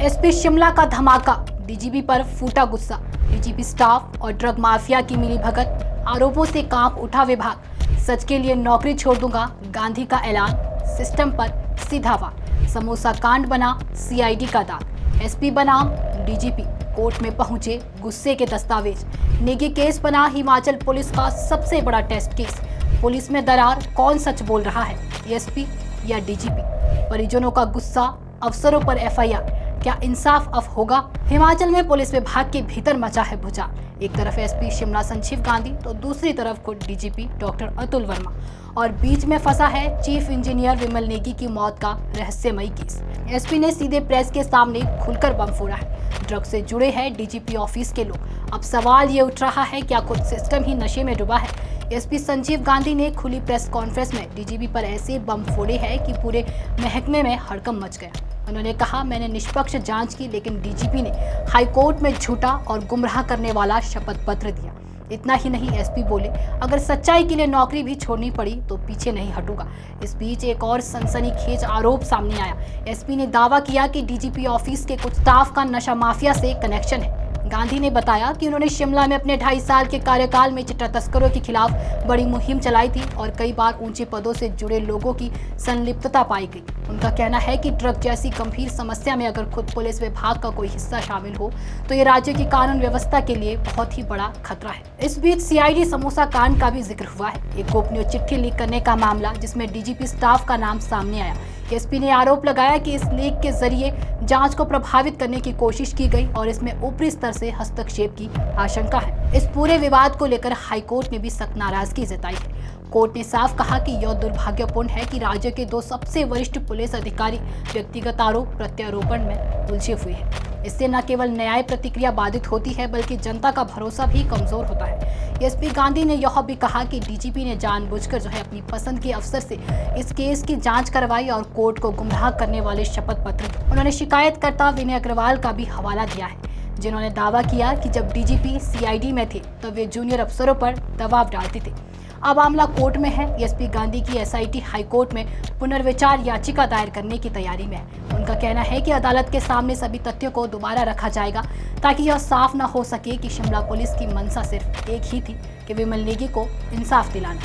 SP Shimla का धमाका, DGP पर फूटा गुस्सा। डीजीपी स्टाफ और ड्रग माफिया की मिलीभगत, आरोपों से कांप उठा विभाग। सच के लिए नौकरी छोड़ दूंगा, गांधी का ऐलान। सिस्टम पर सीधा वार, समोसा कांड बना सीआईडी का दाग। एसपी बनाम डीजीपी कोर्ट में पहुंचे गुस्से के दस्तावेज। नेगी केस बना हिमाचल पुलिस का सबसे बड़ा टेस्ट केस। पुलिस में दरार, कौन सच बोल रहा है, एसपी या डीजीपी? परिजनों का गुस्सा, अफसरों पर एफआईआर, क्या इंसाफ अब होगा? हिमाचल में पुलिस विभाग के भीतर मचा है भूचाल। एक तरफ एसपी शिमला संजीव गांधी तो दूसरी तरफ खुद डीजीपी डॉक्टर अतुल वर्मा, और बीच में फंसा है चीफ इंजीनियर विमल नेगी की मौत का रहस्यमयी केस। एसपी ने सीधे प्रेस के सामने खुलकर बम फोड़ा है। ड्रग से जुड़े हैं डीजीपी ऑफिस के लोग। अब सवाल ये उठ रहा है, क्या खुद सिस्टम ही नशे में डूबा है? एसपी संजीव गांधी ने खुली प्रेस कॉन्फ्रेंस में डीजीपी पर ऐसे बम फोड़े हैं कि पूरे महकमे में हड़कंप मच गया। उन्होंने कहा, मैंने निष्पक्ष जांच की, लेकिन डीजीपी ने हाईकोर्ट में झूठा और गुमराह करने वाला शपथ पत्र दिया। इतना ही नहीं, एसपी बोले, अगर सच्चाई के लिए नौकरी भी छोड़नी पड़ी तो पीछे नहीं हटूंगा। इस बीच एक और सनसनीखेज आरोप सामने आया। एसपी ने दावा किया कि डीजीपी ऑफिस के कुछ स्टाफ का नशा माफिया से कनेक्शन है। गांधी ने बताया कि उन्होंने शिमला में अपने 2.5 साल के कार्यकाल में चिट्टा तस्करों के खिलाफ बड़ी मुहिम चलाई थी और कई बार ऊंचे पदों से जुड़े लोगों की संलिप्तता पाई गई। उनका कहना है कि ड्रग जैसी गंभीर समस्या में अगर खुद पुलिस विभाग का कोई हिस्सा शामिल हो तो ये राज्य की कानून व्यवस्था के लिए बहुत ही बड़ा खतरा है। इस बीच सीआईडी समोसा कांड का भी जिक्र हुआ है। एक गोपनीय चिट्ठी लीक करने का मामला, जिसमें डीजीपी स्टाफ का नाम सामने आया। एसपी ने आरोप लगाया कि इस लीक के जरिए जांच को प्रभावित करने की कोशिश की गई और इसमें ऊपरी स्तर से हस्तक्षेप की आशंका है। इस पूरे विवाद को लेकर हाईकोर्ट ने भी सख्त नाराजगी जताई है। कोर्ट ने साफ कहा कि यह दुर्भाग्यपूर्ण है कि राज्य के 2 सबसे वरिष्ठ पुलिस अधिकारी व्यक्तिगत आरोप प्रत्यारोपण में उलझे हुए हैं। इससे न केवल न्याय प्रतिक्रिया बाधित होती है, बल्कि जनता का भरोसा भी कमजोर होता है। एसपी गांधी ने यह भी कहा कि डीजीपी ने जानबूझकर अपनी पसंद के अफसर से इस केस की जांच करवाई और कोर्ट को गुमराह करने वाले शपथ पत्र दिए। उन्होंने शिकायतकर्ता विनय अग्रवाल का भी हवाला दिया है, जिन्होंने दावा किया कि जब डीजीपी सीआईडी में थे तब वे जूनियर अफसरों पर दबाव डालते थे। अब मामला कोर्ट में है। एसपी गांधी की एसआईटी हाईकोर्ट में पुनर्विचार याचिका दायर करने की तैयारी में है। उनका कहना है कि अदालत के सामने सभी तथ्यों को दोबारा रखा जाएगा, ताकि यह साफ न हो सके कि शिमला पुलिस की मंशा सिर्फ एक ही थी कि विमल नेगी को इंसाफ दिलाना।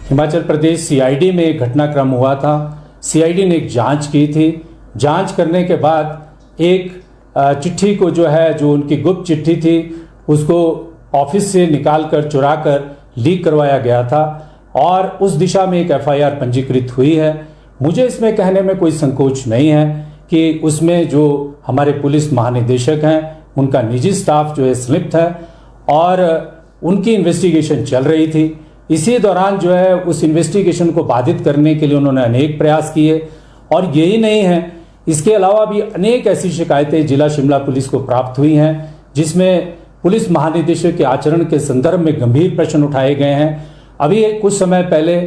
हिमाचल प्रदेश सीआईडी में एक घटनाक्रम हुआ था। सीआईडी ने एक जांच की थी। जांच करने के बाद एक चिट्ठी को जो उनकी गुप्त चिट्ठी थी, उसको ऑफिस से निकाल कर चुरा कर लीक करवाया गया था और उस दिशा में एक एफआईआर पंजीकृत हुई है। मुझे इसमें कहने में कोई संकोच नहीं है कि उसमें जो हमारे पुलिस महानिदेशक हैं, उनका निजी स्टाफ संलिप्त है और उनकी इन्वेस्टिगेशन चल रही थी। इसी दौरान उस इन्वेस्टिगेशन को बाधित करने के लिए उन्होंने अनेक प्रयास किए और यही नहीं है, इसके अलावा भी अनेक ऐसी शिकायतें जिला शिमला पुलिस को प्राप्त हुई हैं, जिसमें पुलिस महानिदेशक के आचरण के संदर्भ में गंभीर प्रश्न उठाए गए हैं। अभी कुछ समय पहले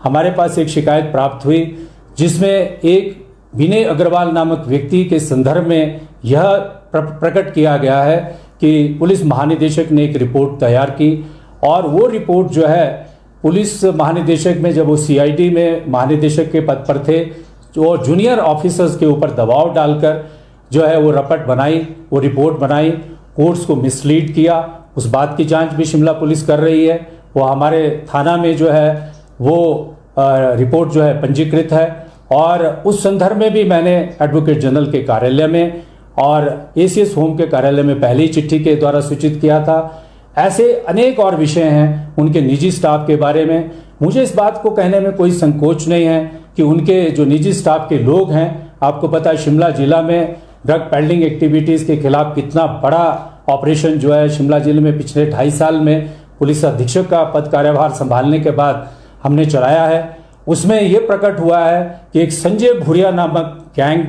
हमारे पास एक शिकायत प्राप्त हुई, जिसमें एक विनय अग्रवाल नामक व्यक्ति के संदर्भ में यह प्रकट किया गया है कि पुलिस महानिदेशक ने एक रिपोर्ट तैयार की और वो रिपोर्ट पुलिस महानिदेशक में जब वो सीआईडी में महानिदेशक के पद पर थे, जो जूनियर ऑफिसर्स के ऊपर दबाव डालकर वो रपट बनाई, वो रिपोर्ट बनाई, कोर्ट्स को मिसलीड किया। उस बात की जांच भी शिमला पुलिस कर रही है। वो हमारे थाना में वो रिपोर्ट पंजीकृत है और उस संदर्भ में भी मैंने एडवोकेट जनरल के कार्यालय में और एसीएस होम के कार्यालय में पहली चिट्ठी के द्वारा सूचित किया था। ऐसे अनेक और विषय हैं उनके निजी स्टाफ के बारे में। मुझे इस बात को कहने में कोई संकोच नहीं है कि उनके जो निजी स्टाफ के लोग हैं, आपको पता है शिमला जिला में ड्रग पेडलिंग एक्टिविटीज़ के खिलाफ कितना बड़ा ऑपरेशन शिमला जिले में पिछले 2.5 साल में पुलिस अधीक्षक का पद कार्यभार संभालने के बाद हमने चलाया है। उसमें यह प्रकट हुआ है कि एक संजय भूरिया नामक गैंग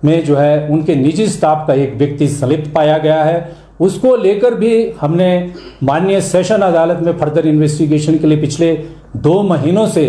में उनके निजी स्टाफ का एक व्यक्ति संलिप्त पाया गया है। उसको लेकर भी हमने माननीय सेशन अदालत में फर्दर इन्वेस्टिगेशन के लिए पिछले 2 महीनों से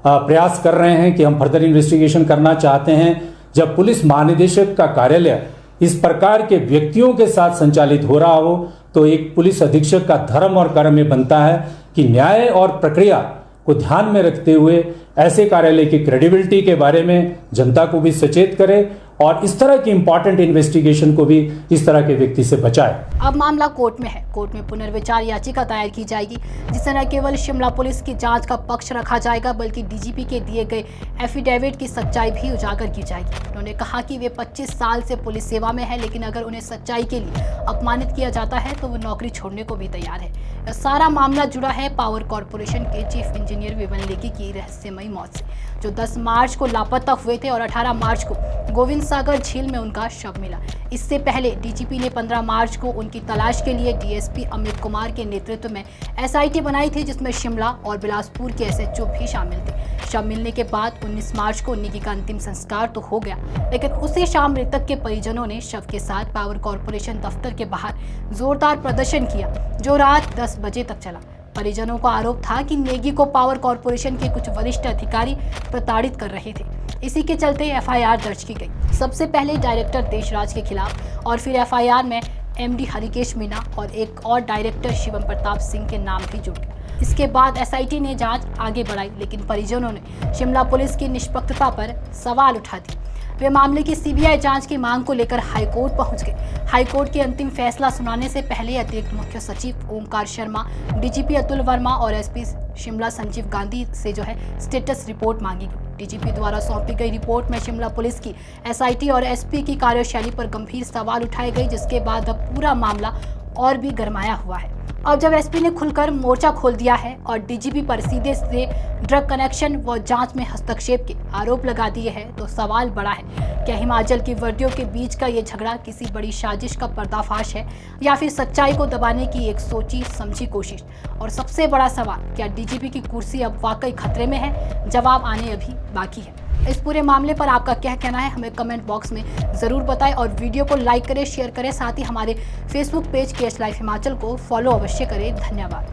प्रयास कर रहे हैं कि हम फर्दर इन्वेस्टिगेशन करना चाहते हैं। जब पुलिस महानिदेशक का कार्यालय इस प्रकार के व्यक्तियों के साथ संचालित हो रहा हो, तो एक पुलिस अधीक्षक का धर्म और कर्म में बनता है कि न्याय और प्रक्रिया को ध्यान में रखते हुए ऐसे कार्यालय की क्रेडिबिलिटी के बारे में जनता को भी सचेत करे और इस तरह की इंपॉर्टेंट इन्वेस्टिगेशन को भी इस तरह के व्यक्ति से बचाए। अब मामला कोर्ट में है। कोर्ट में पुनर्विचार याचिका दायर की जाएगी, जिससे न केवल शिमला पुलिस की जांच का पक्ष रखा जाएगा बल्कि डीजीपी के दिए गए एफिडेविट की सच्चाई भी उजागर की जाएगी। उन्होंने कहा कि वे 25 साल से पुलिस सेवा में है, लेकिन अगर उन्हें सच्चाई के लिए अपमानित किया जाता है तो वो नौकरी छोड़ने को भी तैयार है। यह सारा मामला जुड़ा है पावर कॉर्पोरेशन के चीफ इंजीनियर विमल नेगी की रहस्यमयी मौत से, जो 10 मार्च को लापता हुए थे और 18 मार्च को गोविंद सागर झील में उनका शव मिला। इससे पहले डीजीपी ने 15 मार्च को उनकी तलाश के लिए डीएसपी अमित कुमार के नेतृत्व में एसआईटी बनाई थी, जिसमें शिमला और बिलासपुर के एसएचओ भी शामिल थे। शव मिलने के बाद 19 मार्च को नेगी का अंतिम संस्कार तो हो गया, लेकिन उसी शाम मृतक के परिजनों ने शव के साथ पावर कॉर्पोरेशन दफ्तर के बाहर जोरदार प्रदर्शन किया, जो रात 10 बजे तक चला। परिजनों का आरोप था कि नेगी को पावर कॉर्पोरेशन के कुछ वरिष्ठ अधिकारी प्रताड़ित कर रहे थे। इसी के चलते एफआईआर दर्ज की गई। सबसे पहले डायरेक्टर देशराज के खिलाफ और फिर एफआईआर में एमडी हरिकेश मीना और एक और डायरेक्टर शिवम प्रताप सिंह के नाम भी जुड़ गए। इसके बाद एसआईटी ने जांच आगे बढ़ाई, लेकिन परिजनों ने शिमला पुलिस की निष्पक्षता पर सवाल उठा दिए। वे मामले की सीबीआई जांच की मांग को लेकर हाईकोर्ट पहुंच गए। हाईकोर्ट के अंतिम फैसला सुनाने से पहले अतिरिक्त मुख्य सचिव ओंकार शर्मा, डीजीपी अतुल वर्मा और एसपी शिमला संजीव गांधी से स्टेटस रिपोर्ट मांगी गई। डीजीपी द्वारा सौंपी गई रिपोर्ट में शिमला पुलिस की एसआईटी और एसपी की कार्यशैली पर गंभीर सवाल उठाए गए, जिसके बाद अब पूरा मामला और भी गरमाया हुआ है। अब जब एसपी ने खुलकर मोर्चा खोल दिया है और डीजीपी पर सीधे सीधे ड्रग कनेक्शन व जांच में हस्तक्षेप के आरोप लगा दिए हैं, तो सवाल बड़ा है, क्या हिमाचल की वर्दियों के बीच का ये झगड़ा किसी बड़ी साजिश का पर्दाफाश है या फिर सच्चाई को दबाने की एक सोची समझी कोशिश? और सबसे बड़ा सवाल, क्या डीजीपी की कुर्सी अब वाकई खतरे में है? जवाब आने अभी बाकी है। इस पूरे मामले पर आपका क्या कहना है, हमें कमेंट बॉक्स में ज़रूर बताएं और वीडियो को लाइक करें, शेयर करें, साथ ही हमारे Facebook page KS live Himachal को फॉलो अवश्य करें। धन्यवाद।